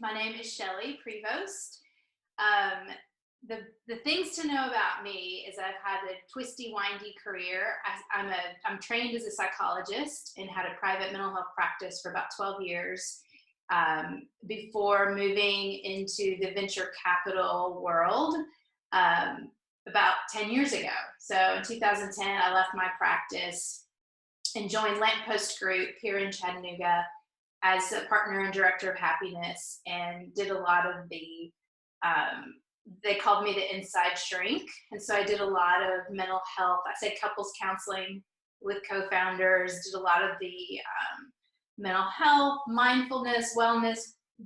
My name is Shelley Prevost. Um, the things to know about me is I've had a twisty, windy career. I'm trained as a psychologist and had a private mental health practice for about 12 years before moving into the venture capital world about 10 years ago. So in 2010, I left my practice and joined Lamppost Group here in Chattanooga as a partner and director of happiness, and did a lot of they called me the inside shrink. And so I did a lot of mental health, I say couples counseling with co-founders, did a lot of the mental health, mindfulness, wellness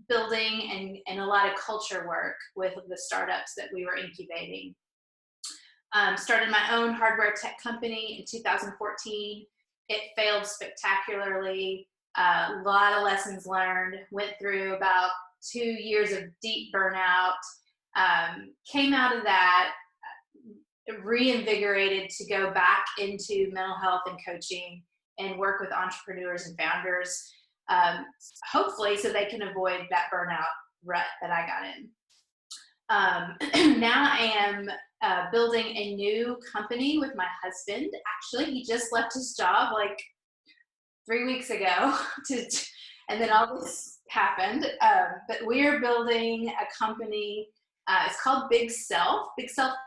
building, and a lot of culture work with the startups that we were incubating. Started my own hardware tech company in 2014. It failed spectacularly. A lot of lessons learned, went through about 2 years of deep burnout, came out of that reinvigorated to go back into mental health and coaching and work with entrepreneurs and founders, hopefully so they can avoid that burnout rut that I got in. Now I am building a new company with my husband. Actually, he just left his job like 3 weeks ago, and then all this happened. But we are building a company. It's called Big Self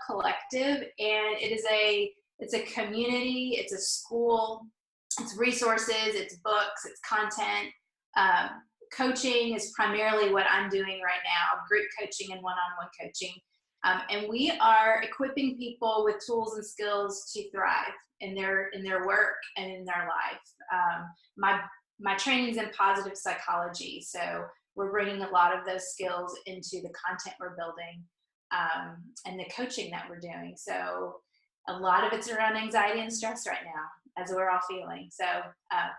Collective, and it's a community. It's a school. It's resources. It's books. It's content. Coaching is primarily what I'm doing right now. Group coaching and one-on-one coaching. And we are equipping people with tools and skills to thrive in their work and in their life. My training is in positive psychology, so we're bringing a lot of those skills into the content we're building and the coaching that we're doing. So a lot of it's around anxiety and stress right now, as we're all feeling. So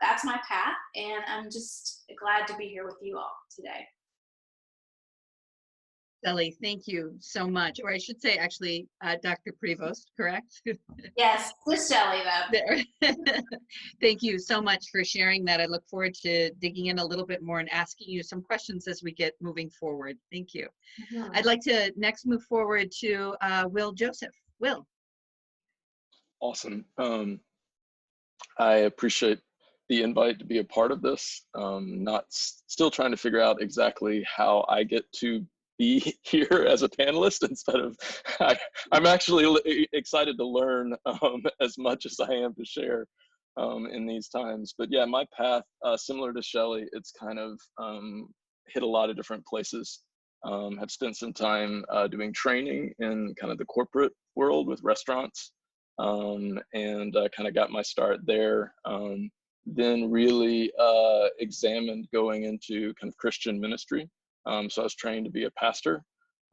that's my path, and I'm just glad to be here with you all today. Shelley, thank you so much. Or I should say, actually, Dr. Prevost, correct? Yes, just Shelley, though. Thank you so much for sharing that. I look forward to digging in a little bit more and asking you some questions as we get moving forward. Thank you. Mm-hmm. I'd like to next move forward to Will Joseph. Will. Awesome. I appreciate the invite to be a part of this. Still trying to figure out exactly how I get to be here as a panelist instead of, I'm actually excited to learn as much as I am to share in these times. But yeah, my path, similar to Shelley, it's kind of hit a lot of different places. Have spent some time doing training in kind of the corporate world with restaurants, and kind of got my start there. Then really examined going into kind of Christian ministry. So I was trained to be a pastor,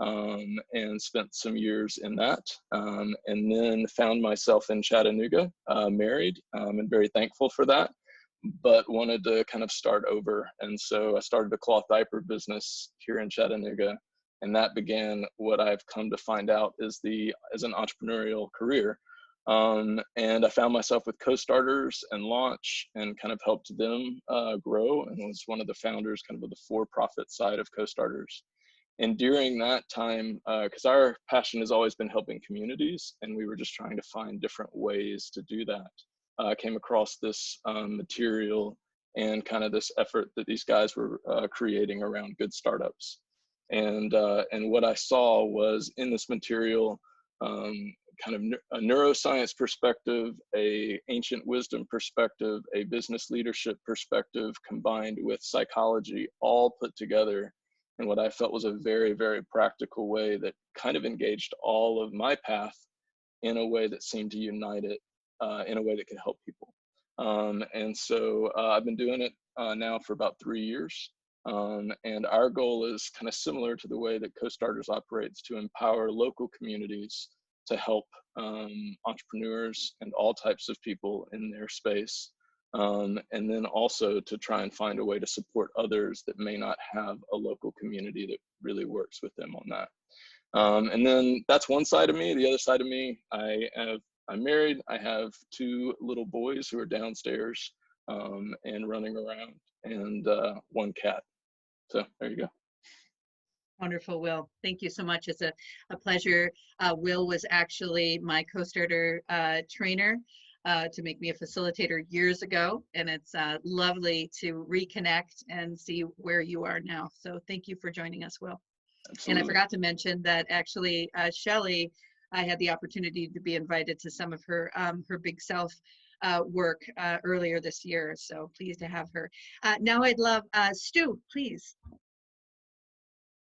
and spent some years in that, and then found myself in Chattanooga, married, and very thankful for that, but wanted to kind of start over. And so I started a cloth diaper business here in Chattanooga, and that began what I've come to find out is an entrepreneurial career. And I found myself with co-starters and launch, and kind of helped them grow, and was one of the founders kind of the for-profit side of co-starters. And during that time, because our passion has always been helping communities, and we were just trying to find different ways to do that, I came across this material and kind of this effort that these guys were creating around good startups. And what I saw was in this material, kind of a neuroscience perspective, a ancient wisdom perspective, a business leadership perspective, combined with psychology, all put together in what I felt was a very, very practical way that kind of engaged all of my path in a way that seemed to unite it in a way that could help people. And so I've been doing it now for about 3 years. And our goal is kind of similar to the way that Co-Starters operates, to empower local communities to help entrepreneurs and all types of people in their space. And then also to try and find a way to support others that may not have a local community that really works with them on that. And then that's one side of me. The other side of me, I'm married. I have 2 little boys who are downstairs and running around, and 1 cat. So there you go. Wonderful, Will. Thank you so much. It's a pleasure. Will was actually my co-starter trainer to make me a facilitator years ago, and it's lovely to reconnect and see where you are now. So thank you for joining us, Will. Absolutely. And I forgot to mention that actually Shelley, I had the opportunity to be invited to some of her Big Self work earlier this year. So pleased to have her. Now I'd love Stu, please.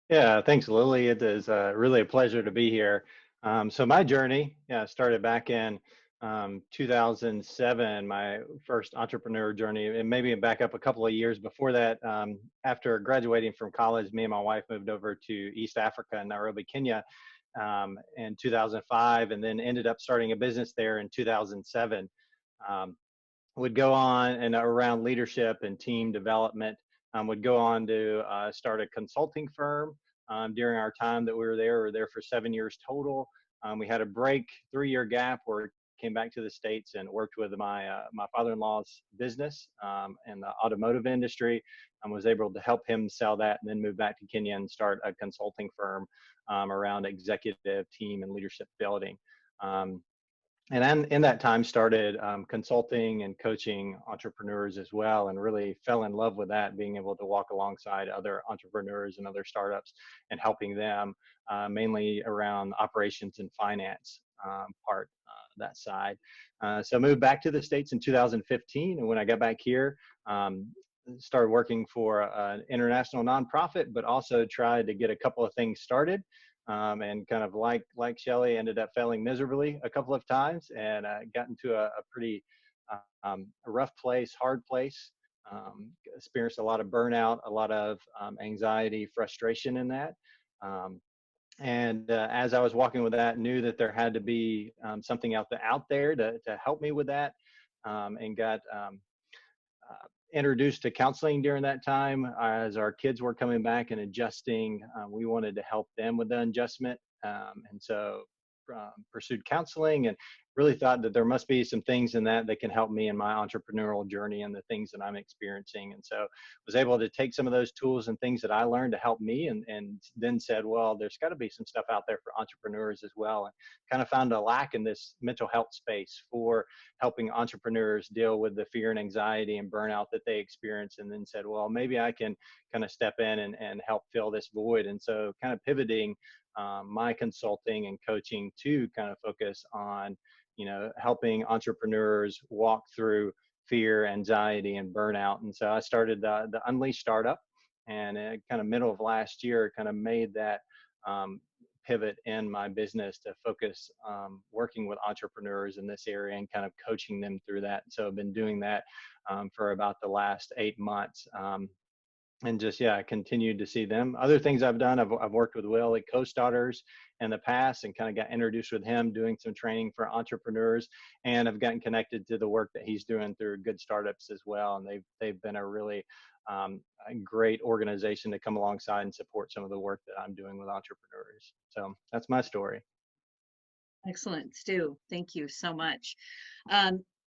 Yeah, thanks, Lily. It is really a pleasure to be here. So my journey started back in 2007, my first entrepreneur journey, and maybe back up a couple of years before that. After graduating from college, me and my wife moved over to East Africa, Nairobi, Kenya, in 2005, and then ended up starting a business there in 2007. Would go on and around leadership and team development. Would go on to start a consulting firm during our time that we were there. We were there for 7 years total. We had a break, 3-year gap, where we came back to the States and worked with my father-in-law's business in the automotive industry, and was able to help him sell that, and then move back to Kenya and start a consulting firm around executive team and leadership building. And then in that time started consulting and coaching entrepreneurs as well, and really fell in love with that, being able to walk alongside other entrepreneurs and other startups and helping them mainly around operations and finance part, that side. So moved back to the States in 2015, and when I got back here, started working for an international nonprofit, but also tried to get a couple of things started. And kind of like Shelley, ended up failing miserably a couple of times, and got into a pretty rough place, hard place. Experienced a lot of burnout, a lot of anxiety, frustration in that. And as I was walking with that, knew that there had to be something out there to help me with that, and got introduced to counseling during that time. As our kids were coming back and adjusting, we wanted to help them with the adjustment, and so pursued counseling, and really thought that there must be some things in that can help me in my entrepreneurial journey and the things that I'm experiencing. And so was able to take some of those tools and things that I learned to help me, and then said, well, there's got to be some stuff out there for entrepreneurs as well, and kind of found a lack in this mental health space for helping entrepreneurs deal with the fear and anxiety and burnout that they experience, and then said, well, maybe I can kind of step in and help fill this void. And so kind of pivoting my consulting and coaching to kind of focus on, helping entrepreneurs walk through fear, anxiety, and burnout. And so I started the Unleash startup, and kind of middle of last year, kind of made that pivot in my business to focus working with entrepreneurs in this area and kind of coaching them through that. So I've been doing that for about the last 8 months. And just, continued to see them. Other things I've done, I've worked with Will at Co-Starters in the past, and kind of got introduced with him doing some training for entrepreneurs, and I've gotten connected to the work that he's doing through Good Startups as well. And they've been a really a great organization to come alongside and support some of the work that I'm doing with entrepreneurs. So that's my story. Excellent, Stu. Thank you so much.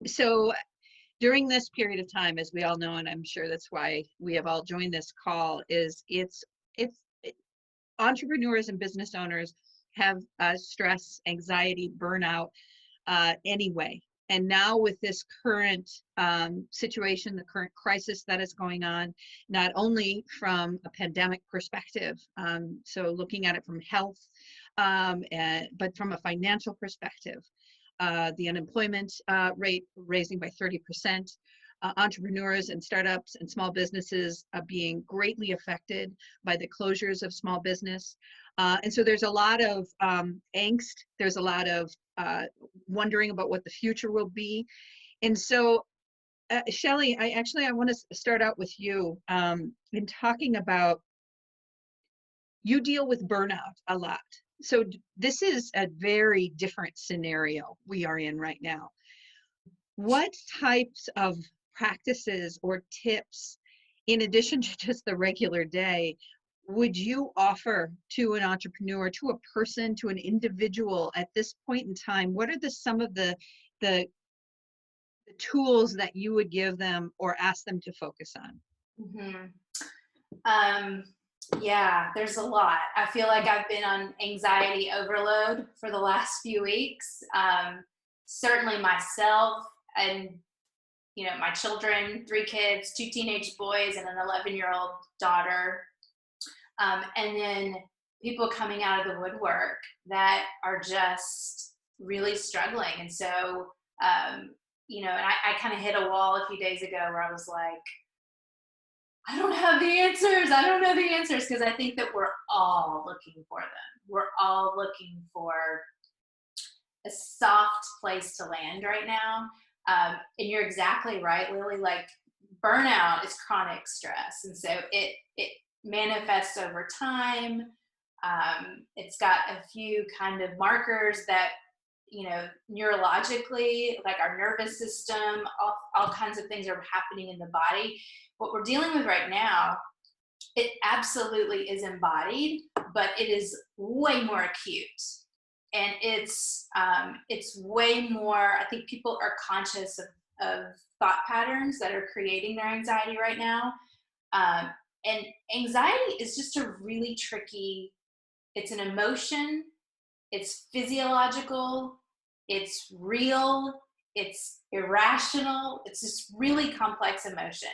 So during this period of time, as we all know, and I'm sure that's why we have all joined this call, is it's entrepreneurs and business owners have stress, anxiety, burnout anyway. And now with this current situation, the current crisis that is going on, not only from a pandemic perspective, so looking at it from health, but from a financial perspective, the unemployment rate raising by 30%, entrepreneurs and startups and small businesses being greatly affected by the closures of small business. And so there's a lot of angst, there's a lot of wondering about what the future will be. And so, Shelley, I want to start out with you in talking about, you deal with burnout a lot. So this is a very different scenario we are in right now. What types of practices or tips, in addition to just the regular day, would you offer to an entrepreneur, to a person, to an individual at this point in time? What are some of the tools that you would give them or ask them to focus on? Mm-hmm. Yeah, there's a lot. I feel like I've been on anxiety overload for the last few weeks. Certainly myself and, my children, 3 kids, 2 teenage boys and an 11-year-old daughter. And then people coming out of the woodwork that are just really struggling. And so, and I kind of hit a wall a few days ago where I was like, I don't have the answers. I don't know the answers, because I think that we're all looking for them. We're all looking for a soft place to land right now. And you're exactly right, Lily. Like, burnout is chronic stress. And so it manifests over time. It's got a few kind of markers that, neurologically, like our nervous system, all kinds of things are happening in the body. What we're dealing with right now, it absolutely is embodied, but it is way more acute. And it's way more, I think people are conscious of thought patterns that are creating their anxiety right now. And anxiety is just a really tricky, it's an emotion, it's physiological, it's real, it's irrational, it's this really complex emotion.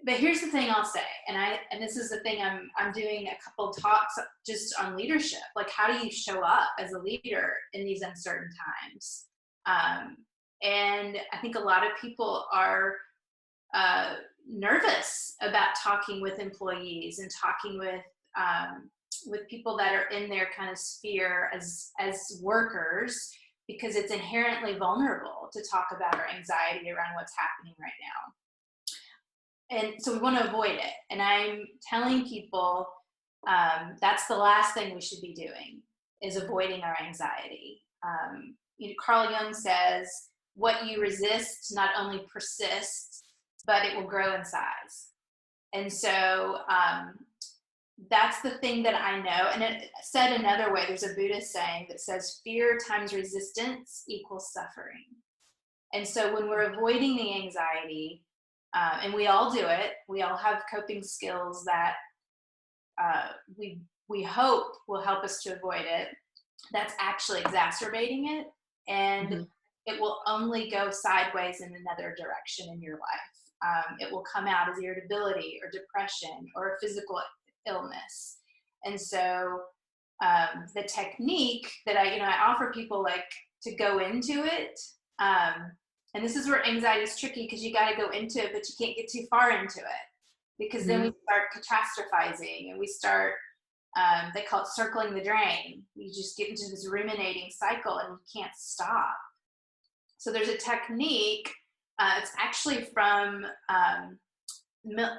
But here's the thing I'll say, and this is the thing I'm doing a couple talks just on leadership. Like, how do you show up as a leader in these uncertain times? And I think a lot of people are nervous about talking with employees and talking with people that are in their kind of sphere as workers, because it's inherently vulnerable to talk about our anxiety around what's happening right now. And so we want to avoid it. And I'm telling people that's the last thing we should be doing, is avoiding our anxiety. Carl Jung says, what you resist not only persists, but it will grow in size. And so that's the thing that I know. And it said another way, there's a Buddhist saying that says, fear times resistance equals suffering. And so when we're avoiding the anxiety, and we all do it, we all have coping skills that we hope will help us to avoid it, that's actually exacerbating it. And it will only go sideways in another direction in your life. It will come out as irritability or depression or a physical illness. And so the technique that I offer people, like, to go into it, and this is where anxiety is tricky, because you got to go into it, but you can't get too far into it, because then we start catastrophizing, and we start, they call it circling the drain. You just get into this ruminating cycle and you can't stop. So there's a technique, it's actually from, the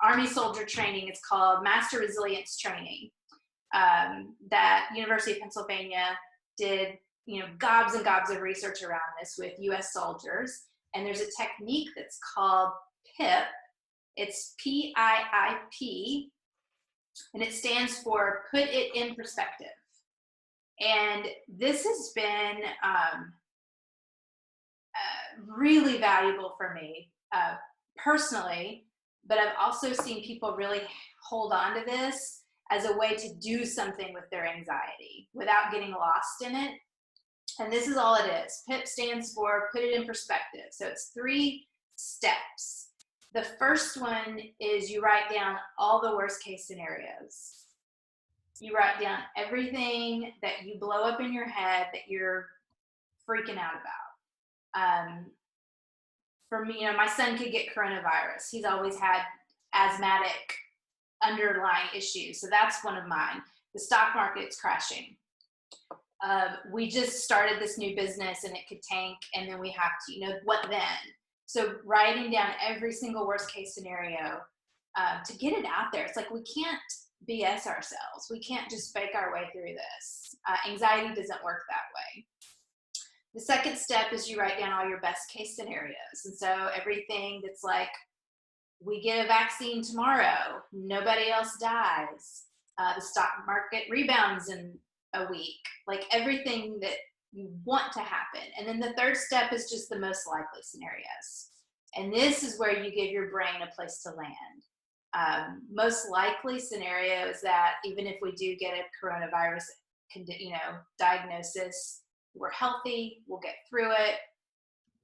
Army soldier training. It's called Master Resilience Training, that University of Pennsylvania did, gobs and gobs of research around this with US soldiers. And there's a technique that's called PIP. It's PIIP, and it stands for Put It in Perspective. And this has been really valuable for me personally, but I've also seen people really hold on to this as a way to do something with their anxiety without getting lost in it. And this is all it is. PIP stands for Put It in Perspective. So it's 3 steps. The first one is you write down all the worst case scenarios. You write down everything that you blow up in your head that you're freaking out about. For me, my son could get coronavirus. He's always had asthmatic underlying issues. So that's one of mine. The stock market's crashing. We just started this new business and it could tank, and then we have to, what then? So writing down every single worst case scenario to get it out there. It's like, we can't BS ourselves. We can't just fake our way through this. Anxiety doesn't work that way. The second step is you write down all your best case scenarios. And so everything that's like, we get a vaccine tomorrow, nobody else dies, the stock market rebounds in a week, like everything that you want to happen. And then the third step is just the most likely scenarios. And this is where you give your brain a place to land. Most likely scenario is that even if we do get a coronavirus, diagnosis, we're healthy, we'll get through it.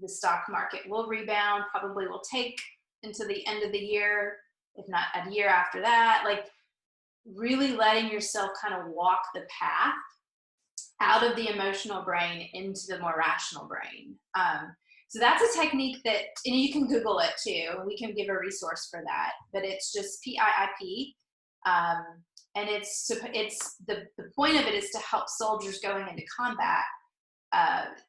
The stock market will rebound, probably will take into the end of the year, if not a year after that. Like really letting yourself kind of walk the path out of the emotional brain into the more rational brain. So that's a technique that, and you can Google it too. We can give a resource for that, but it's just PIIP. And it's the point of it is to help soldiers going into combat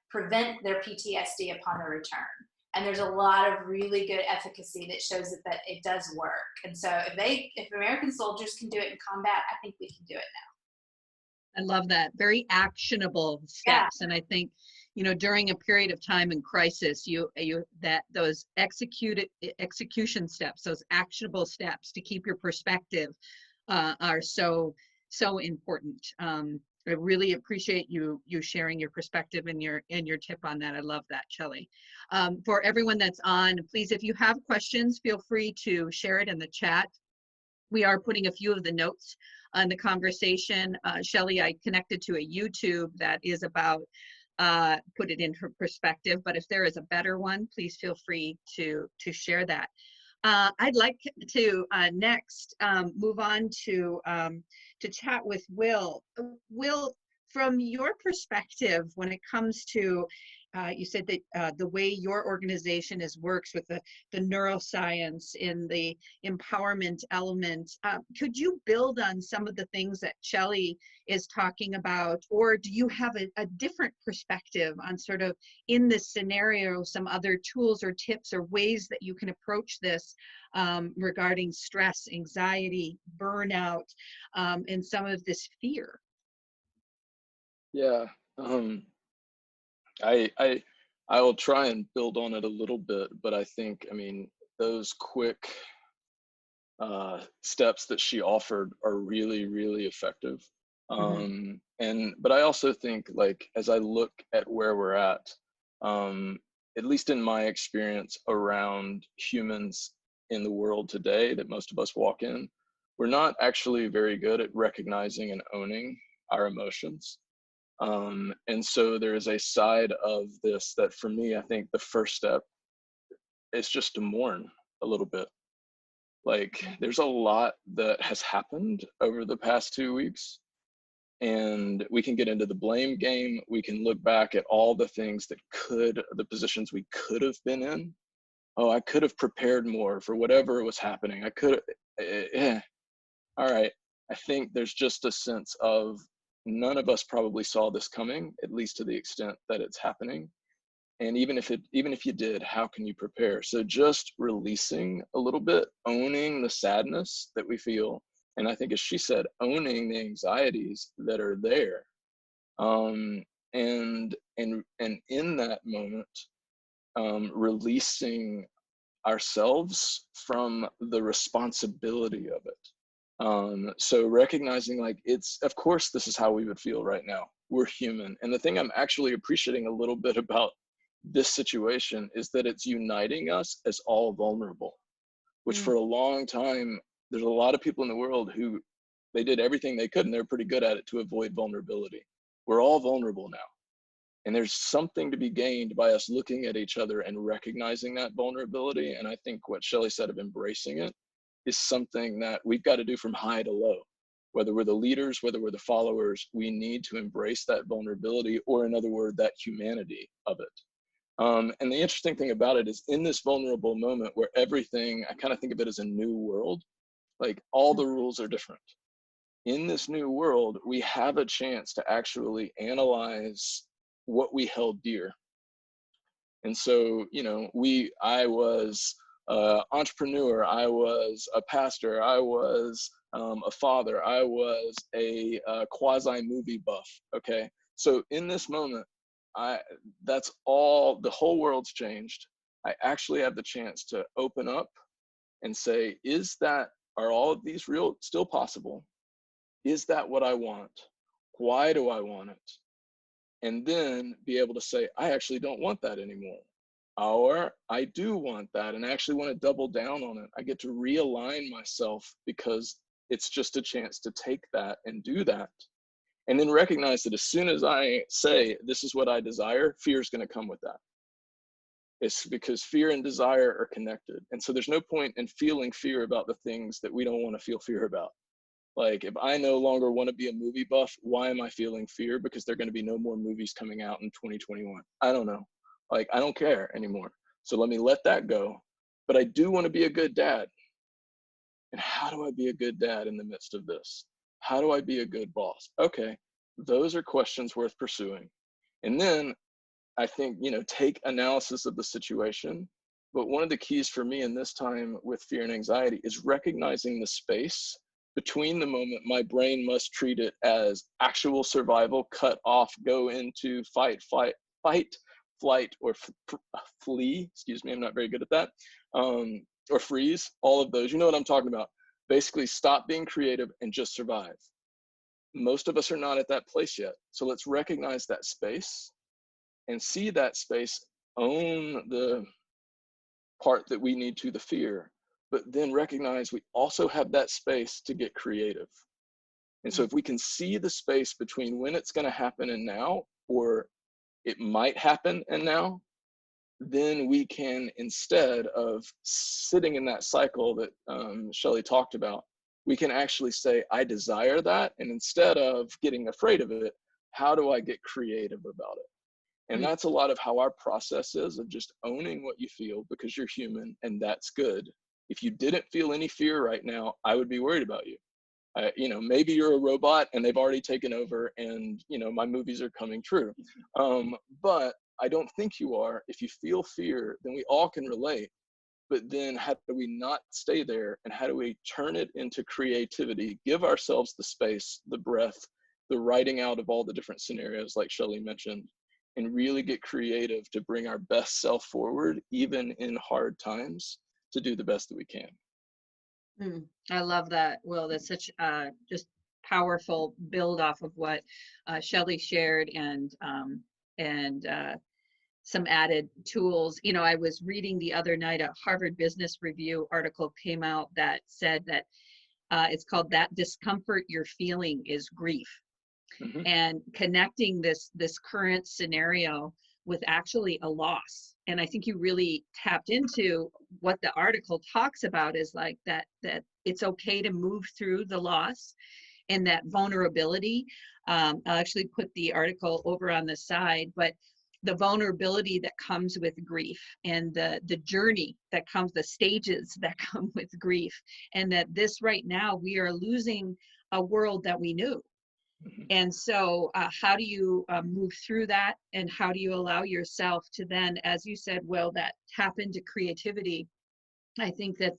prevent their PTSD upon their return. And there's a lot of really good efficacy that shows that it does work. And so if American soldiers can do it in combat, I think we can do it now. I love that. Very actionable steps. Yeah. And I think, during a period of time in crisis, those execution steps, those actionable steps to keep your perspective are so important. I really appreciate you sharing your perspective and your tip on that. I love that, Shelley. For everyone that's on, please, if you have questions, feel free to share it in the chat. We are putting a few of the notes on the conversation. Shelley, I connected to a YouTube that is about put it into perspective, but if there is a better one, please feel free to share that. I'd like to next move on to chat with Will. Will, from your perspective, when it comes to, you said that the way your organization works with the neuroscience and the empowerment element, could you build on some of the things that Shelley is talking about, or do you have a different perspective on sort of in this scenario, some other tools or tips or ways that you can approach this regarding stress, anxiety, burnout, and some of this fear? Yeah. I will try and build on it a little bit, but I think, those quick steps that she offered are really, really effective. But I also think, like, as I look at where we're at least in my experience around humans in the world today that most of us walk in, we're not actually very good at recognizing and owning our emotions. And so there is a side of this that for me, I think the first step is just to mourn a little bit. Like, there's a lot that has happened over the past 2 weeks, and we can get into the blame game. We can look back at all the things the positions we could have been in. Oh, I could have prepared more for whatever was happening. I could have, all right. I think there's just a sense of none of us probably saw this coming, at least to the extent that it's happening. And even if you did, how can you prepare? So just releasing a little bit, owning the sadness that we feel. And I think, as she said, owning the anxieties that are there. And in that moment, releasing ourselves from the responsibility of it. So recognizing, like, of course, this is how we would feel right now. We're human. And the thing I'm actually appreciating a little bit about this situation is that it's uniting us as all vulnerable, which for a long time, there's a lot of people in the world who they did everything they could, and they're pretty good at it, to avoid vulnerability. We're all vulnerable now. And there's something to be gained by us looking at each other and recognizing that vulnerability. And I think what Shelley said of embracing it is something that we've got to do from high to low. Whether we're the leaders, whether we're the followers, we need to embrace that vulnerability, or in other words, that humanity of it. And the interesting thing about it is, in this vulnerable moment where everything, I kind of think of it as a new world, like all the rules are different. In this new world, we have a chance to actually analyze what we held dear. And so, I was an entrepreneur, I was a pastor, I was a father, I was a quasi movie buff. Okay. So in this moment, that's all, the whole world's changed. I actually have the chance to open up and say, are all of these still possible? Is that what I want? Why do I want it? And then be able to say, I actually don't want that anymore. Or I do want that and I actually want to double down on it. I get to realign myself because it's just a chance to take that and do that. And then recognize that as soon as I say, this is what I desire, fear is going to come with that. It's because fear and desire are connected. And so there's no point in feeling fear about the things that we don't want to feel fear about. Like if I no longer want to be a movie buff, why am I feeling fear? Because there are going to be no more movies coming out in 2021. I don't know. Like I don't care anymore. So let me let that go. But I do want to be a good dad. And how do I be a good dad in the midst of this? How do I be a good boss? Okay, those are questions worth pursuing. And then I think, take analysis of the situation. But one of the keys for me in this time with fear and anxiety is recognizing the space between the moment my brain must treat it as actual survival, cut off, go into fight, flight, or flee. Excuse me, I'm not very good at that. Or freeze, all of those. You know what I'm talking about. Basically, stop being creative and just survive. Most of us are not at that place yet. So let's recognize that space and see that space, own the part that we need to, the fear, but then recognize we also have that space to get creative. And so if we can see the space between when it's going to happen and now, or it might happen and now, then we can, instead of sitting in that cycle that Shelley talked about, we can actually say, I desire that. And instead of getting afraid of it, how do I get creative about it? And that's a lot of how our process is, of just owning what you feel because you're human, and that's good. If you didn't feel any fear right now, I would be worried about you. Maybe you're a robot and they've already taken over and, my movies are coming true. But I don't think you are. If you feel fear, then we all can relate. But then how do we not stay there? And how do we turn it into creativity, give ourselves the space, the breath, the writing out of all the different scenarios like Shelley mentioned, and really get creative to bring our best self forward, even in hard times, to do the best that we can. I love that, Will. That's such just powerful build off of what Shelley shared, and some added tools. I was reading the other night a Harvard Business Review article came out that said that it's called "That Discomfort You're Feeling is Grief," and connecting this current scenario with actually a loss. And I think you really tapped into what the article talks about, is like that it's okay to move through the loss and that vulnerability. I'll actually put the article over on the side, but the vulnerability that comes with grief, and the journey that comes, the stages that come with grief, and that this right now, we are losing a world that we knew. And so how do you move through that, and how do you allow yourself to then, as you said, Will, that tap into creativity? I think that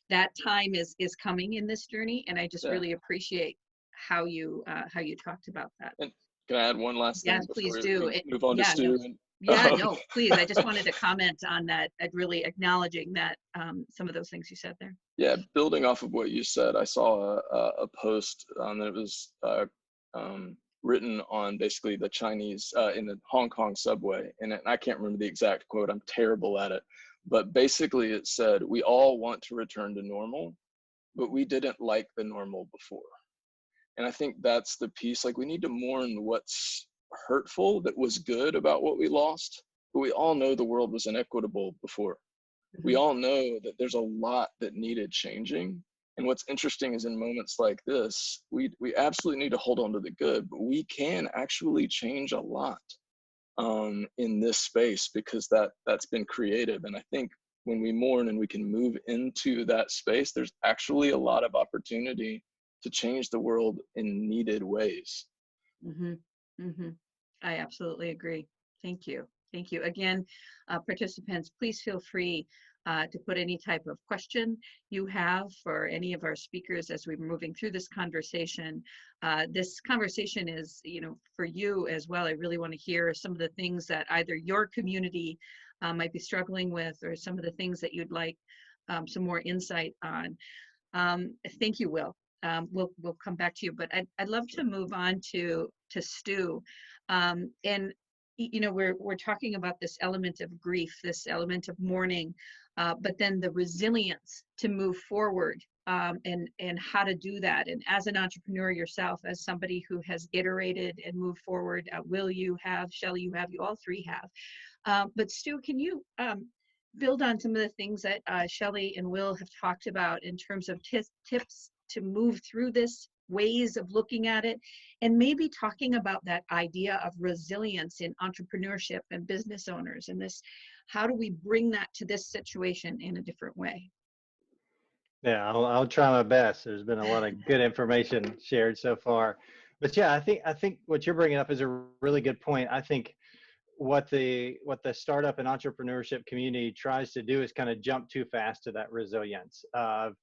that time is coming in this journey, and I just really appreciate how you talked about that. And can I add one last thing? Yes, please do. Move on to Stu. No, please. I just wanted to comment on that, really acknowledging that some of those things you said there. Yeah, building off of what you said, I saw a post that was written on basically the Chinese in the Hong Kong subway, and I can't remember the exact quote. I'm terrible at it, but basically it said, we all want to return to normal, but we didn't like the normal before. And I think that's the piece. Like, we need to mourn what's hurtful that was good about what we lost, but we all know the world was inequitable before. We all know that there's a lot that needed changing. And what's interesting is, in moments like this, we absolutely need to hold on to the good, but we can actually change a lot in this space, because that's been creative. And I think when we mourn and we can move into that space, there's actually a lot of opportunity to change the world in needed ways. I absolutely agree. Thank you. Thank you. Again, participants, please feel free to put any type of question you have for any of our speakers as we're moving through this conversation. This conversation is, for you as well. I really want to hear some of the things that either your community might be struggling with, or some of the things that you'd like some more insight on. Thank you, Will. We'll come back to you, but I'd love to move on to Stu. And you know, we're talking about this element of grief, this element of mourning, but then the resilience to move forward, and how to do that. And as an entrepreneur yourself, as somebody who has iterated and moved forward, Will, you have, Shelley, you all three have. But Stu, can you build on some of the things that Shelley and Will have talked about in terms of tips to move through this, ways of looking at it, and maybe talking about that idea of resilience in entrepreneurship and business owners, and this, how do we bring that to this situation in a different way? Yeah, I'll try my best. There's been a lot of good information shared so far, but yeah, I think what you're bringing up is a really good point. I think what the startup and entrepreneurship community tries to do is kind of jump too fast to that resilience of,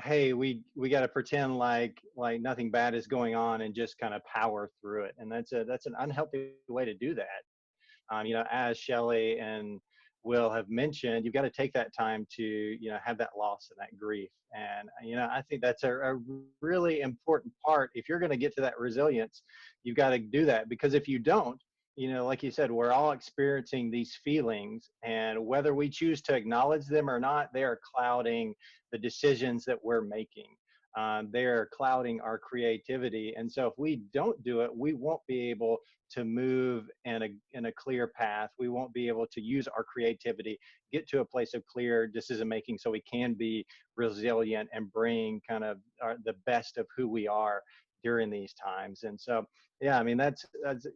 hey, we got to pretend like nothing bad is going on and just kind of power through it, and that's an unhealthy way to do that. You know, as Shelley and Will have mentioned, you've got to take that time to, you know, have that loss and that grief. And, you know, I think that's a really important part. If you're going to get to that resilience, you've got to do that, because if you don't, you know, like you said, we're all experiencing these feelings, and whether we choose to acknowledge them or not, they are clouding the decisions that we're making. They're clouding our creativity. And so if we don't do it, we won't be able to move in a clear path. We won't be able to use our creativity, get to a place of clear decision making, so we can be resilient and bring kind of the best of who we are during these times. And so, yeah, I mean, that's,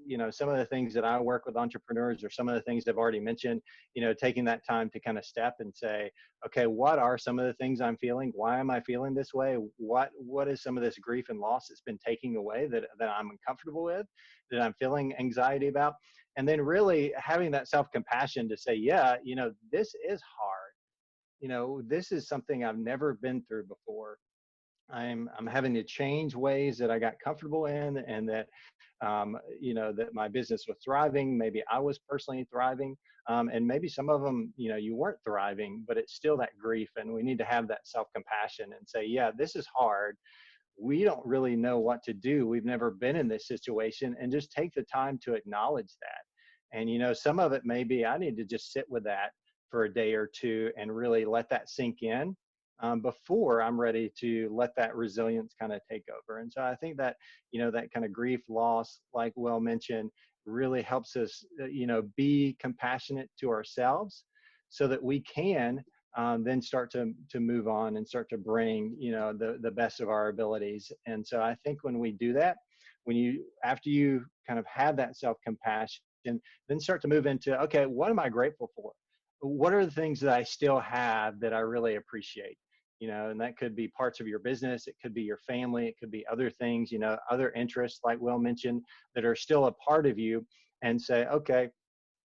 you know, some of the things that I work with entrepreneurs, or some of the things I've already mentioned, you know, taking that time to kind of step and say, okay, what are some of the things I'm feeling? Why am I feeling this way? What is some of this grief and loss that's been taking away that I'm uncomfortable with, that I'm feeling anxiety about? And then really having that self-compassion to say, yeah, you know, this is hard. You know, this is something I've never been through before. I'm having to change ways that I got comfortable in, and that you know, that my business was thriving. Maybe I was personally thriving, and maybe some of them, you know, you weren't thriving, but it's still that grief, and we need to have that self-compassion and say, yeah, this is hard. We don't really know what to do. We've never been in this situation, and just take the time to acknowledge that. And, you know, some of it may be, I need to just sit with that for a day or two and really let that sink in, before I'm ready to let that resilience kind of take over. And so I think that, you know, that kind of grief, loss, like Will mentioned, really helps us, you know, be compassionate to ourselves, so that we can then start to move on and start to bring, you know, the best of our abilities. And so I think when we do that, after you kind of have that self-compassion, then start to move into, okay, what am I grateful for? What are the things that I still have that I really appreciate? You know, and that could be parts of your business, it could be your family, it could be other things, you know, other interests, like Will mentioned, that are still a part of you. And say, okay,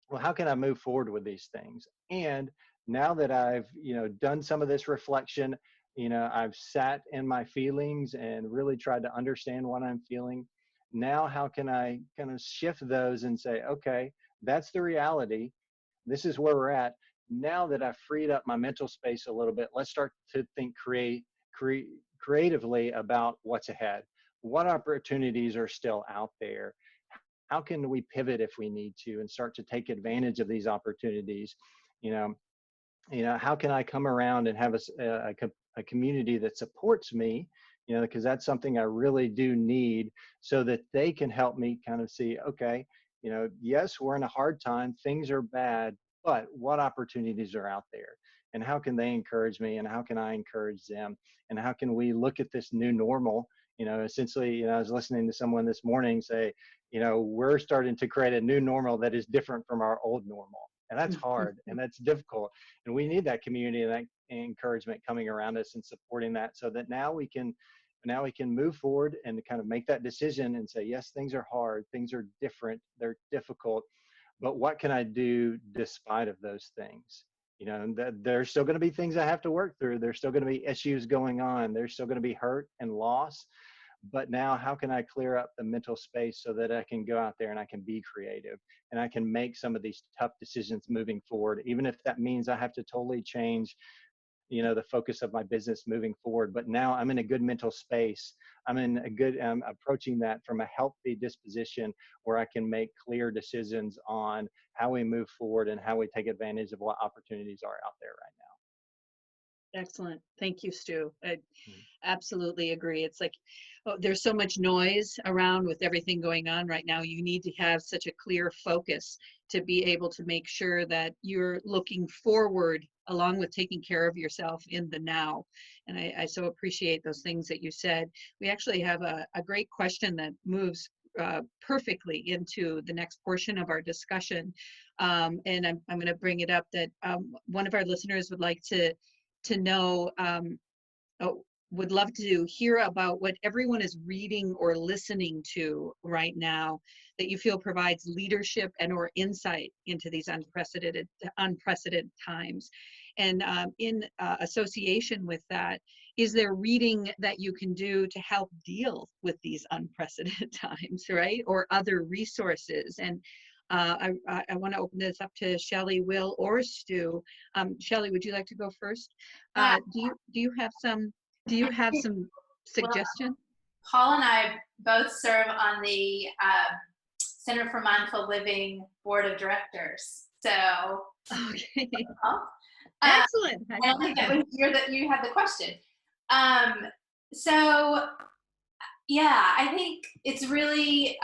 well, how can I move forward with these things? And now that I've, you know, done some of this reflection, you know, I've sat in my feelings and really tried to understand what I'm feeling. Now, how can I kind of shift those and say, okay, that's the reality. This is where we're at. Now that I've freed up my mental space a little bit, let's start to think creatively about what's ahead. What opportunities are still out there? How can we pivot if we need to, and start to take advantage of these opportunities? You know, how can I come around and have a community that supports me? You know, because that's something I really do need, so that they can help me kind of see, okay, you know, yes, we're in a hard time, things are bad, but what opportunities are out there? And how can they encourage me? And how can I encourage them? And how can we look at this new normal? You know, essentially, you know, I was listening to someone this morning say, you know, we're starting to create a new normal that is different from our old normal. And that's hard and that's difficult. And we need that community and that encouragement coming around us and supporting that, so that now we can move forward and kind of make that decision and say, yes, things are hard, things are different, they're difficult, but what can I do despite of those things? You know, and there's still going to be things I have to work through. There's still going to be issues going on. There's still going to be hurt and loss. But now, how can I clear up the mental space so that I can go out there and I can be creative and I can make some of these tough decisions moving forward, even if that means I have to totally change the focus of my business moving forward. But now I'm in a good mental space. I'm in a good, approaching that from a healthy disposition where I can make clear decisions on how we move forward and how we take advantage of what opportunities are out there right now. Excellent. Thank you, Stu. I absolutely agree. It's like, there's so much noise around with everything going on right now. You need to have such a clear focus to be able to make sure that you're looking forward along with taking care of yourself in the now. And I so appreciate those things that you said. We actually have a great question that moves perfectly into the next portion of our discussion. And I'm going to bring it up that one of our listeners would like to know, would love to hear about what everyone is reading or listening to right now that you feel provides leadership and or insight into these unprecedented times. And in association with that, is there reading that you can do to help deal with these unprecedented times, right? Or other resources? And I want to open this up to Shelley, Will, or Stu. Shelley, would you like to go first? Do you have some suggestion? Well, Paul and I both serve on the Center for Mindful Living Board of Directors. So, okay. Excellent. I don't think that was here that you had the question. So, yeah, I think it's really,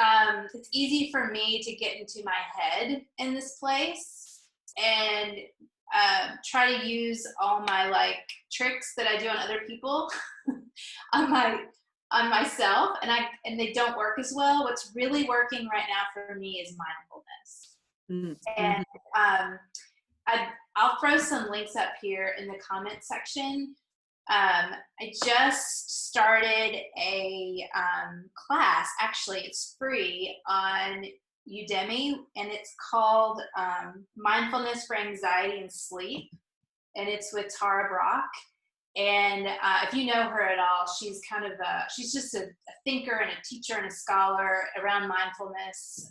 it's easy for me to get into my head in this place and try to use all my like tricks that I do on other people on myself, and they don't work as well. What's really working right now for me is mindfulness. And I'll throw some links up here in the comment section. I just started a class, actually it's free, on Udemy, and it's called Mindfulness for Anxiety and Sleep, and it's with Tara Brock. And if you know her at all, she's kind of she's just a thinker and a teacher and a scholar around mindfulness,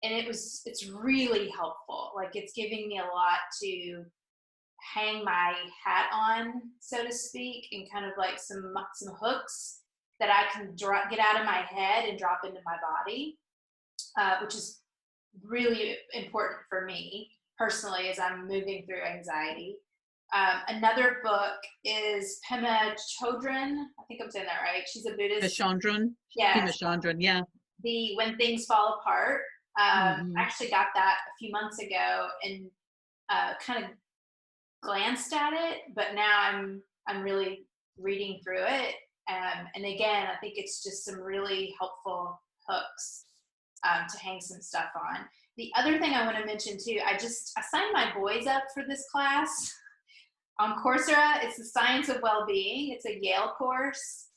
and it's really helpful. Like, it's giving me a lot to hang my hat on, so to speak, and kind of like some hooks that I can get out of my head and drop into my body, which is really important for me personally as I'm moving through anxiety. Another book is Pema Chodron. I think I'm saying that right. She's a Buddhist. Pema Chodron. Yeah. Pema Chodron, yeah. The When Things Fall Apart. I actually got that a few months ago and kind of glanced at it, but now I'm really reading through it. And again, I think it's just some really helpful hooks to hang some stuff on. The other thing I want to mention too, I signed my boys up for this class on Coursera. It's the Science of Wellbeing. It's a Yale course,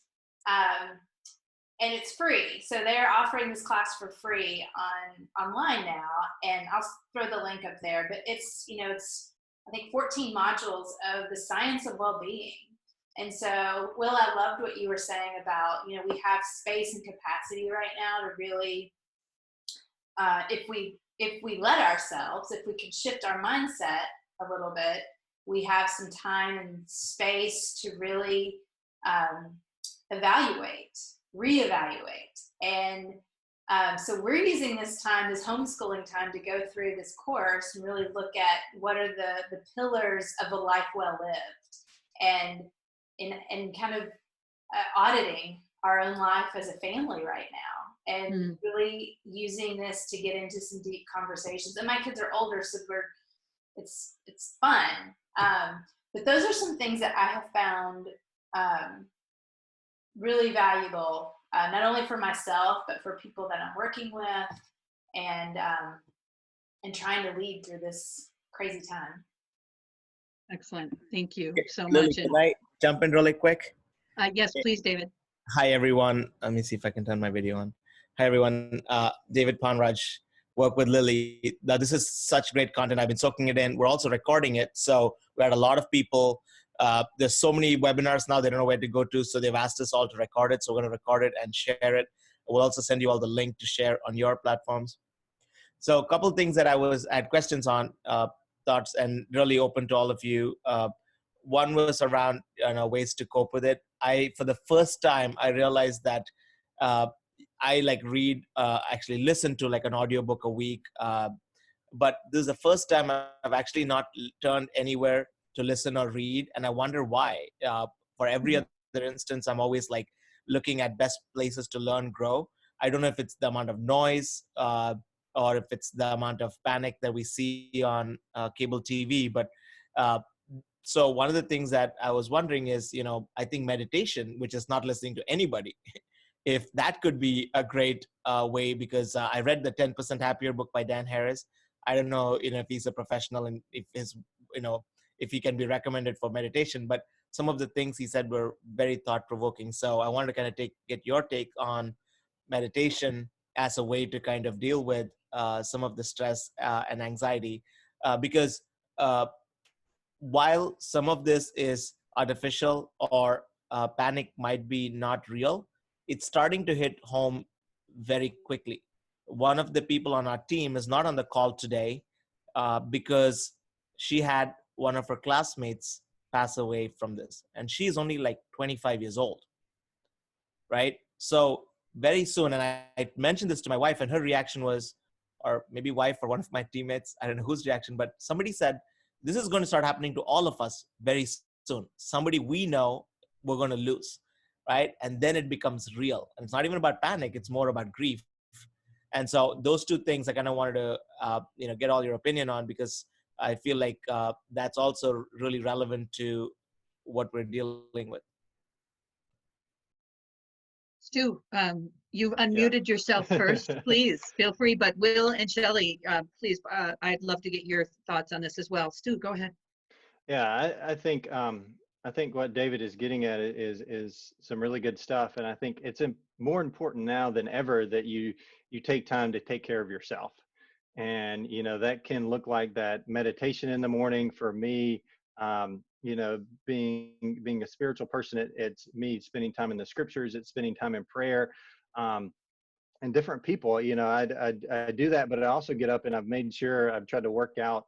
and it's free. So they're offering this class for free online now, and I'll throw the link up there. But it's I think 14 modules of the science of well-being. And so, Will, I loved what you were saying about, we have space and capacity right now to really, if we let ourselves, if we can shift our mindset a little bit, we have some time and space to really reevaluate. And so we're using this homeschooling time, to go through this course and really look at what are the pillars of a life well lived, and kind of auditing our own life as a family right now, and really using this to get into some deep conversations. And my kids are older, so it's fun. But those are some things that I have found really valuable, not only for myself, but for people that I'm working with, and trying to lead through this crazy time. Excellent. Thank you so Lily, much. Can I jump in really quick? Yes, please, David. Hi, everyone. Let me see if I can turn my video on. Hi, everyone. David Panraj, work with Lily. Now, this is such great content. I've been soaking it in. We're also recording it. So we had a lot of people. There's so many webinars now, they don't know where to go to. So they've asked us all to record it. So we're going to record it and share it. We'll also send you all the link to share on your platforms. So a couple of things that I had questions on, thoughts, and really open to all of you. one was around ways to cope with it. For the first time, I realized that I read, actually listen to like an audiobook a week. But this is the first time I've actually not turned anywhere to listen or read. And I wonder why. For every other instance, I'm always like looking at best places to learn, grow. I don't know if it's the amount of noise or if it's the amount of panic that we see on cable TV. But so one of the things that I was wondering is, I think meditation, which is not listening to anybody, if that could be a great way, because I read the 10% Happier book by Dan Harris. I don't know, if he's a professional and if if he can be recommended for meditation, but some of the things he said were very thought-provoking. So I wanted to kind of get your take on meditation as a way to kind of deal with some of the stress and anxiety, because while some of this is artificial or panic might be not real, it's starting to hit home very quickly. One of the people on our team is not on the call today because she had one of her classmates pass away from this. And she's only like 25 years old, right? So very soon, and I mentioned this to my wife, and her reaction was, or maybe wife or one of my teammates, I don't know whose reaction, but somebody said, this is going to start happening to all of us very soon. Somebody we know we're going to lose, right? And then it becomes real. And it's not even about panic, it's more about grief. And so those two things I kind of wanted to get all your opinion on, because I feel like that's also really relevant to what we're dealing with. Stu, you've unmuted yourself first. Please feel free. But Will and Shelley, please, I'd love to get your thoughts on this as well. Stu, go ahead. Yeah, I think what David is getting at is some really good stuff, and I think it's more important now than ever that you take time to take care of yourself. And that can look like that meditation in the morning. For me, being a spiritual person, it's me spending time in the scriptures, it's spending time in prayer, and different people. I do that, but I also get up and I've made sure I've tried to work out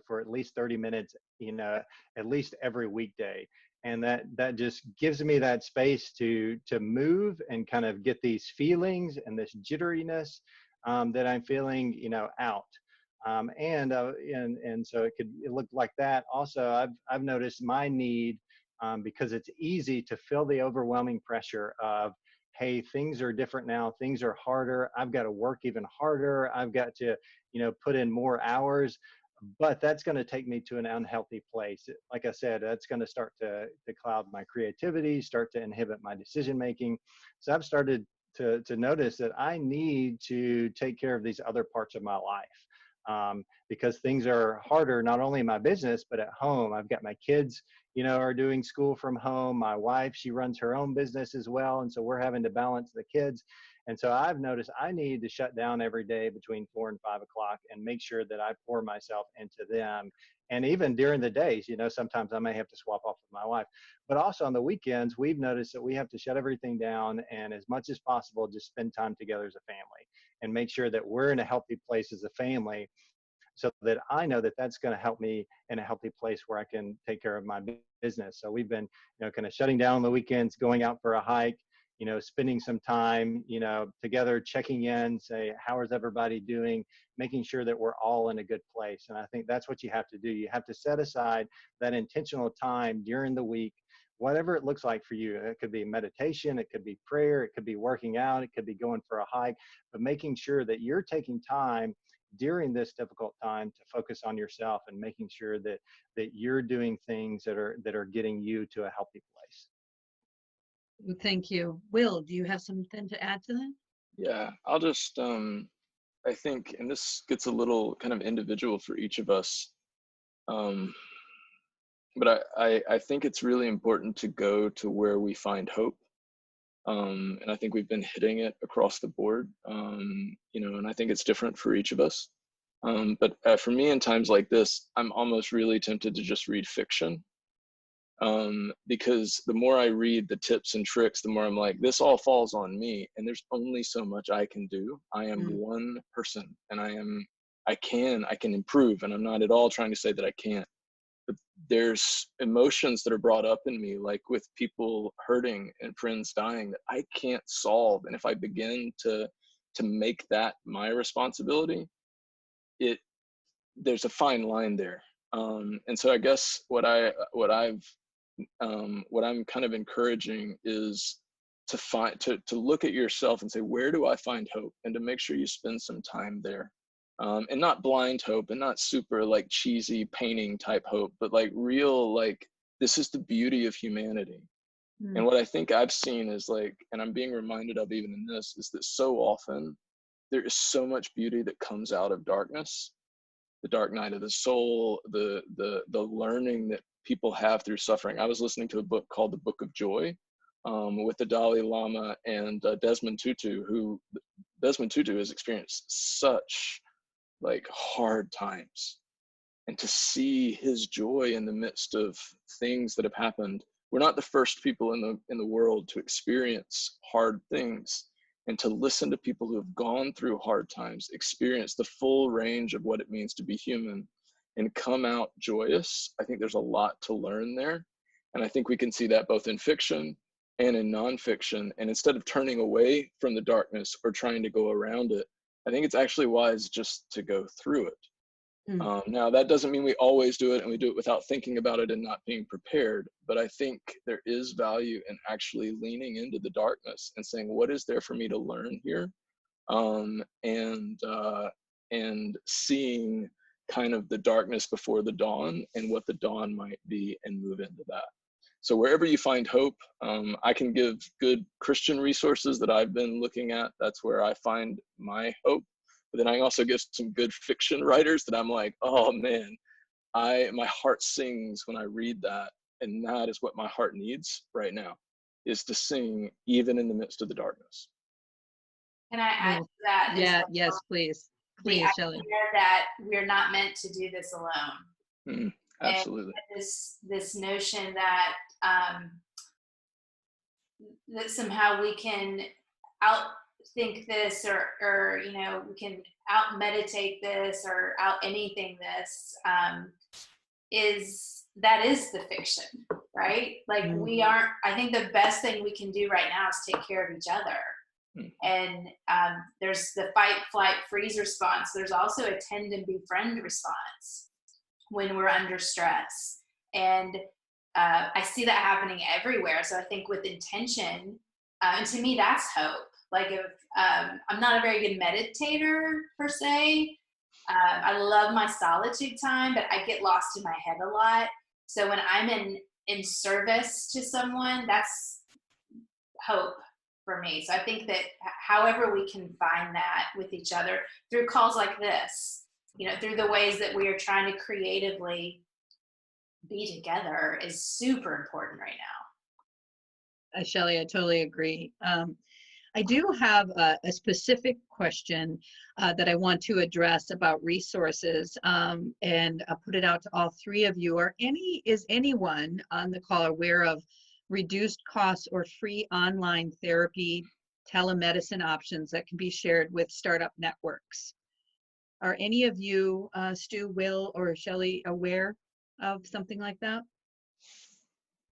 for at least 30 minutes at least every weekday. And that just gives me that space to move and kind of get these feelings and this jitteriness that I'm feeling, out. And so it looked like that. Also, I've noticed my need, because it's easy to feel the overwhelming pressure of, hey, things are different now. Things are harder. I've got to work even harder. I've got to, put in more hours. But that's going to take me to an unhealthy place. Like I said, that's going to start to cloud my creativity, start to inhibit my decision making. So I've started to notice that I need to take care of these other parts of my life, because things are harder, not only in my business, but at home. I've got my kids, are doing school from home. My wife, she runs her own business as well. And so we're having to balance the kids. And so I've noticed I need to shut down every day between 4 and 5 o'clock and make sure that I pour myself into them. And even during the days, sometimes I may have to swap off with my wife. But also on the weekends, we've noticed that we have to shut everything down and as much as possible, just spend time together as a family and make sure that we're in a healthy place as a family, so that I know that that's going to help me in a healthy place where I can take care of my business. So we've been, kind of shutting down on the weekends, going out for a hike, spending some time, together, checking in, say, how is everybody doing, making sure that we're all in a good place. And I think that's what you have to do. You have to set aside that intentional time during the week, whatever it looks like for you. It could be meditation, it could be prayer, it could be working out, it could be going for a hike, but making sure that you're taking time during this difficult time to focus on yourself and making sure that you're doing things that are getting you to a healthy place. Thank you. Will, do you have something to add to that? Yeah, I'll just, I think, and this gets a little kind of individual for each of us, but I think it's really important to go to where we find hope. And I think we've been hitting it across the board, and I think it's different for each of us. But for me, in times like this, I'm almost really tempted to just read fiction, because the more I read the tips and tricks, the more I'm like, this all falls on me, and there's only so much I can do. I am one person, and I can improve, and I'm not at all trying to say that I can't. there's emotions that are brought up in me, like with people hurting and friends dying, that I can't solve. And if I begin to make that my responsibility, there's a fine line there. And so I guess what I'm kind of encouraging is to look at yourself and say, where do I find hope? And to make sure you spend some time there. And not blind hope, and not super like cheesy painting type hope, but like real, like, this is the beauty of humanity. And what I think I've seen is like, and I'm being reminded of even in this, is that so often there is so much beauty that comes out of darkness, the dark night of the soul, the learning that people have through suffering. I was listening to a book called The Book of Joy, with the Dalai Lama and Desmond Tutu, who Desmond Tutu has experienced such like hard times, and to see his joy in the midst of things that have happened. We're not the first people in the world to experience hard things, and to listen to people who have gone through hard times, experience the full range of what it means to be human, and come out joyous. I think there's a lot to learn there. And I think we can see that both in fiction and in nonfiction. And instead of turning away from the darkness or trying to go around it, I think it's actually wise just to go through it. Now, that doesn't mean we always do it and we do it without thinking about it and not being prepared. But I think there is value in actually leaning into the darkness and saying, what is there for me to learn here? And seeing kind of the darkness before the dawn and what the dawn might be, and move into that. So wherever you find hope, I can give good Christian resources that I've been looking at. That's where I find my hope. But then I also give some good fiction writers that I'm like, oh man, my heart sings when I read that. And that is what my heart needs right now, is to sing even in the midst of the darkness. Can I add to that? Yeah, yes, please. Please, Shelley. That we're not meant to do this alone. Absolutely. And this notion that that somehow we can outthink this, or we can out meditate this or out anything this, is the fiction, right? Like I think the best thing we can do right now is take care of each other. And there's the fight, flight, freeze response. There's also a tend and befriend response when we're under stress. And I see that happening everywhere. So I think with intention, and to me, that's hope. Like if I'm not a very good meditator per se. I love my solitude time, but I get lost in my head a lot. So when I'm in service to someone, that's hope for me. So I think that however we can find that with each other through calls like this, through the ways that we are trying to creatively be together, is super important right now. Shelley, I totally agree. I do have a specific question that I want to address about resources, and I'll put it out to all three of you. Is anyone on the call aware of reduced costs or free online therapy telemedicine options that can be shared with startup networks? Are any of you, Stu, Will, or Shelley, aware of something like that?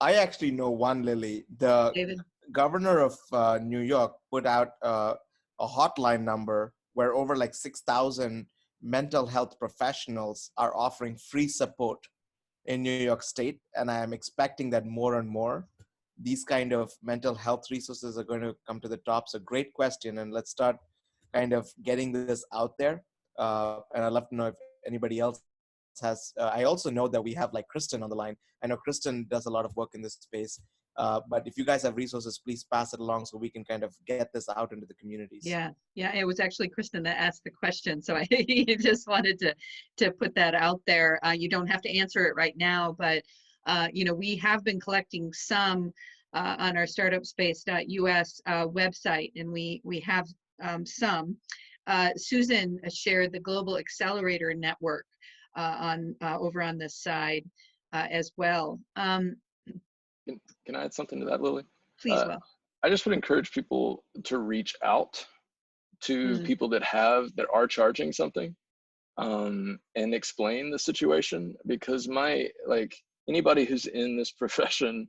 I actually know one, Lily. The David? governor of New York put out a hotline number where over like 6,000 mental health professionals are offering free support in New York State. And I am expecting that more and more these kind of mental health resources are going to come to the top. So great question. And let's start kind of getting this out there. And I'd love to know if anybody else has. I also know that we have like Kristen on the line. I know Kristen does a lot of work in this space. But if you guys have resources, please pass it along so we can kind of get this out into the communities. Yeah, it was actually Kristen that asked the question, so I just wanted to put that out there. You don't have to answer it right now, but we have been collecting some on our startupspace.us website, and we have some. Susan shared the Global Accelerator Network over on this side as well. Can I add something to that, Lily? Please, Will. I just would encourage people to reach out to people that are charging something, and explain the situation, because anybody who's in this profession,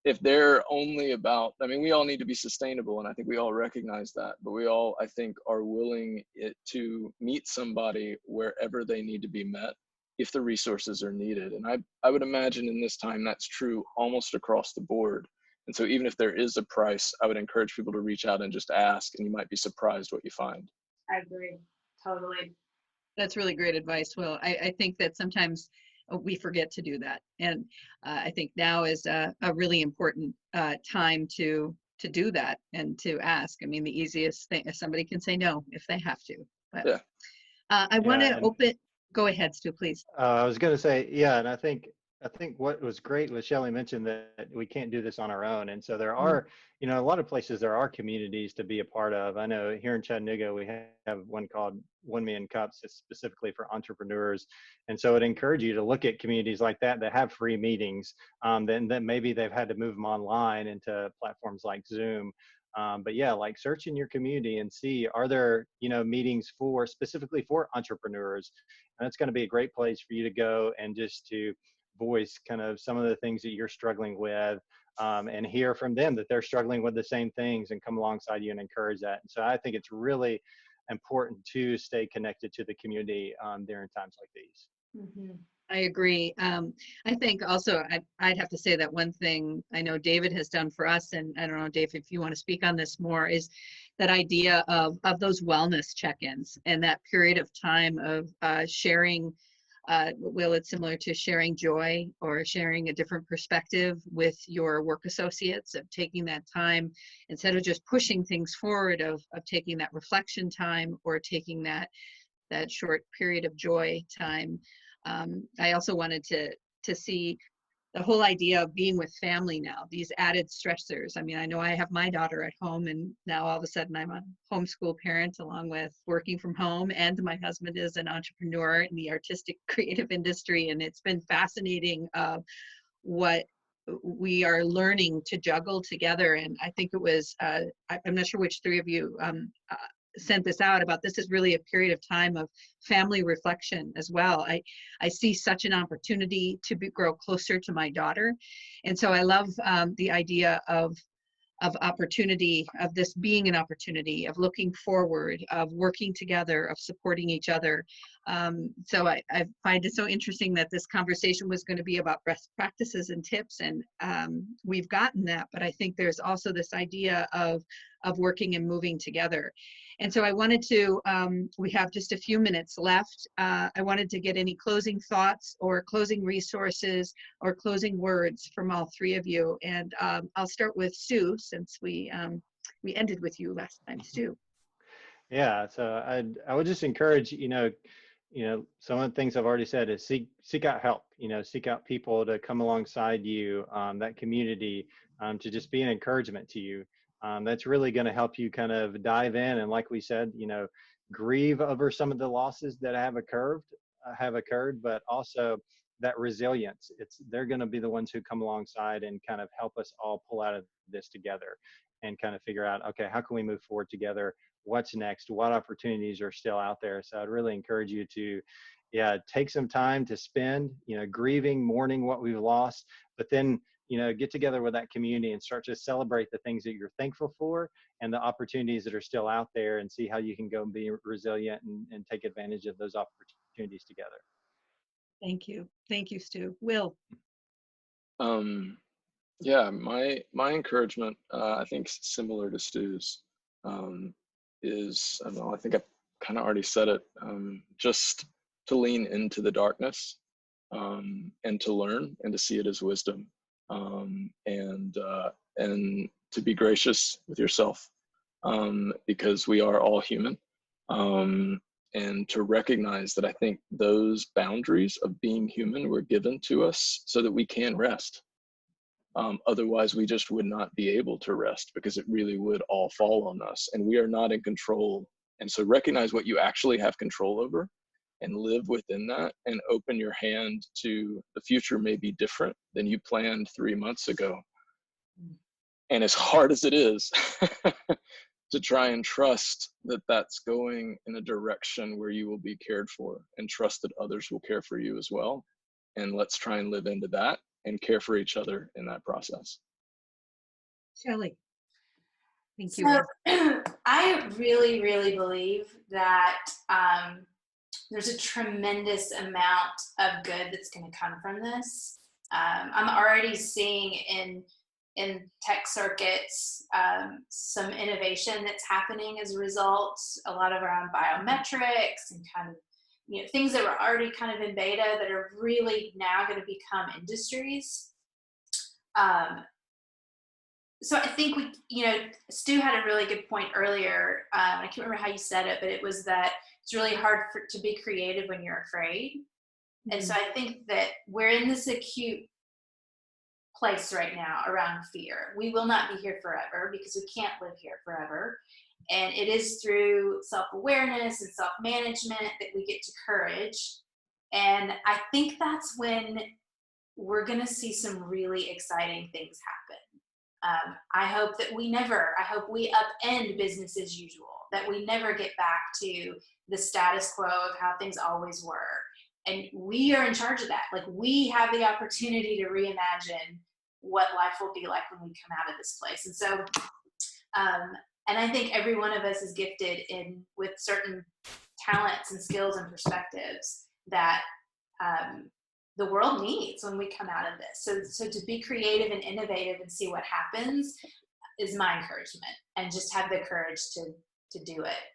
if they're only about, I mean, we all need to be sustainable, and I think we all recognize that, but we all, I think, are willing to meet somebody wherever they need to be met if the resources are needed. And I would imagine in this time that's true almost across the board. And so even if there is a price, I would encourage people to reach out and just ask, and you might be surprised what you find. I agree, totally. That's really great advice, Will. I think that sometimes we forget to do that. And I think now is a really important time to do that and to ask. I mean, the easiest thing is somebody can say no if they have to. But Yeah. I want to open, go ahead, Stu, please. I was going to say, yeah, and I think what was great was Shelley mentioned that we can't do this on our own. And so there are, you know, a lot of places there are communities to be a part of. I know here in Chattanooga, we have one called 1 Million Cups. It's specifically for entrepreneurs. And so I'd encourage you to look at communities like that have free meetings. Then maybe they've had to move them online into platforms like Zoom. But yeah, like search in your community and see, are there, you know, meetings specifically for entrepreneurs? And it's going to be a great place for you to go and just to voice kind of some of the things that you're struggling with, and hear from them that they're struggling with the same things and come alongside you and encourage that. And so I think it's really important to stay connected to the community during times like these. Mm-hmm. I agree. I think also I'd have to say that one thing I know David has done for us, and I don't know, Dave, if you want to speak on this more, is that idea of those wellness check-ins and that period of time of sharing. Will, it's similar to sharing joy or sharing a different perspective with your work associates, of taking that time instead of just pushing things forward, of taking that reflection time or taking that short period of joy time. I also wanted to see the whole idea of being with family now, these added stressors. I mean, I know I have my daughter at home, and now all of a sudden I'm a homeschool parent along with working from home, and my husband is an entrepreneur in the artistic creative industry. And it's been fascinating what we are learning to juggle together. And I think it was, I'm not sure which three of you sent this out about, this is really a period of time of family reflection as well. I see such an opportunity to grow closer to my daughter. And so I love the idea of opportunity, of this being an opportunity, of looking forward, of working together, of supporting each other. So I find it so interesting that this conversation was going to be about best practices and tips, and we've gotten that, but I think there's also this idea of working and moving together. And so I wanted to, we have just a few minutes left. I wanted to get any closing thoughts or closing resources or closing words from all three of you. And I'll start with Stu, since we ended with you last time, Stu. Yeah, so I would just encourage, you know, some of the things I've already said is seek out help, seek out people to come alongside you, that community, to just be an encouragement to you. That's really going to help you kind of dive in. And like we said, grieve over some of the losses that have occurred, but also that resilience. They're going to be the ones who come alongside and kind of help us all pull out of this together and kind of figure out, okay, how can we move forward together? What's next? What opportunities are still out there? So I'd really encourage you to, take some time to spend, grieving, mourning what we've lost, but then, get together with that community and start to celebrate the things that you're thankful for and the opportunities that are still out there, and see how you can go and be resilient and take advantage of those opportunities together. Thank you. Thank you, Stu. Will? Yeah, my encouragement, I think similar to Stu's, is, I don't know, I think I kind of already said it, just to lean into the darkness, and to learn and to see it as wisdom, and to be gracious with yourself, because we are all human, and to recognize that I think those boundaries of being human were given to us so that we can rest. Otherwise, we just would not be able to rest, because it really would all fall on us, and we are not in control. And so recognize what you actually have control over and live within that, and open your hand to the future may be different than you planned 3 months ago. And as hard as it is to try and trust that that's going in a direction where you will be cared for, and trust that others will care for you as well. and let's try and live into that and care for each other in that process. Shelley. Thank you. So I really, really believe that there's a tremendous amount of good that's going to come from this. I'm already seeing in tech circuits some innovation that's happening as a result, a lot of around biometrics and kind of, you know, things that were already kind of in beta that are really now going to become industries. So I think Stu had a really good point earlier. I can't remember how you said it, but it was that it's really hard to be creative when you're afraid. Mm-hmm. And so I think that we're in this acute place right now around fear. We will not be here forever because we can't live here forever. And it is through self-awareness and self-management that we get to courage. And I think that's when we're going to see some really exciting things happen. I hope we upend business as usual, that we never get back to the status quo of how things always were. And we are in charge of that. Like, we have the opportunity to reimagine what life will be like when we come out of this place. And so, and I think every one of us is gifted with certain talents and skills and perspectives that the world needs when we come out of this. So to be creative and innovative and see what happens is my encouragement, and just have the courage to do it.